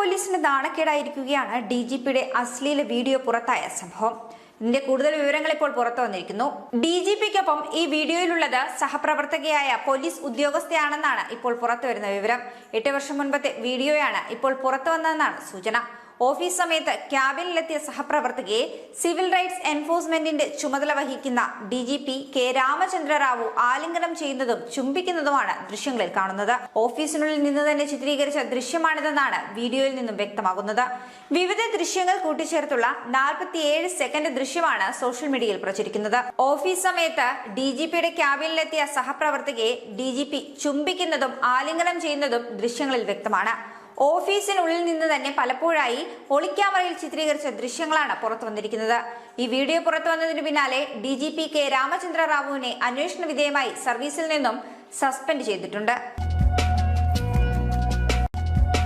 പോലീസിന് നാണക്കേടായിരിക്കുകയാണ് DGPയുടെ അശ്ലീല വീഡിയോ പുറത്തായ സംഭവം. ഇതിന്റെ കൂടുതൽ വിവരങ്ങൾ ഇപ്പോൾ പുറത്തു വന്നിരിക്കുന്നു. DGPക്കൊപ്പം ഈ വീഡിയോയിലുള്ളത് സഹപ്രവർത്തകയായ പോലീസ് ഉദ്യോഗസ്ഥയാണെന്നാണ് ഇപ്പോൾ പുറത്തുവരുന്ന വിവരം. 8 വർഷം മുൻപത്തെ വീഡിയോയാണ് ഇപ്പോൾ പുറത്തു വന്നതെന്നാണ് സൂചന. ഓഫീസ് സമയത്ത് ക്യാബിനിലെത്തിയ സഹപ്രവർത്തകയെ സിവിൽ റൈറ്റ്സ് എൻഫോഴ്സ്മെന്റിന്റെ ചുമതല വഹിക്കുന്ന DGP K. രാമചന്ദ്ര റാവു ആലിംഗനം ചെയ്യുന്നതും ചുംബിക്കുന്നതുമാണ് ദൃശ്യങ്ങളിൽ കാണുന്നത്. ഓഫീസിനുള്ളിൽ നിന്ന് തന്നെ ചിത്രീകരിച്ച ദൃശ്യമാണിതെന്നാണ് വീഡിയോയിൽ നിന്നും വ്യക്തമാകുന്നത്. വിവിധ ദൃശ്യങ്ങൾ കൂട്ടിച്ചേർത്തുള്ള 47 സെക്കൻഡ് ദൃശ്യമാണ് സോഷ്യൽ മീഡിയയിൽ പ്രചരിക്കുന്നത്. ഓഫീസ് സമയത്ത് DGPയുടെ ക്യാബിനിലെത്തിയ സഹപ്രവർത്തകയെ DGP ചുംബിക്കുന്നതും ആലിംഗനം ചെയ്യുന്നതും ദൃശ്യങ്ങളിൽ വ്യക്തമാണ്. ഓഫീസിനുള്ളിൽ നിന്ന് തന്നെ പലപ്പോഴായി ഒളിക്യാമറയിൽ ചിത്രീകരിച്ച ദൃശ്യങ്ങളാണ് പുറത്തു വന്നിരിക്കുന്നത്. ഈ വീഡിയോ പുറത്തു വന്നതിന് പിന്നാലെ DGP K. രാമചന്ദ്ര റാവുവിനെ അന്വേഷണ വിധേയമായി സർവീസിൽ നിന്നും സസ്പെൻഡ് ചെയ്തിട്ടുണ്ട്.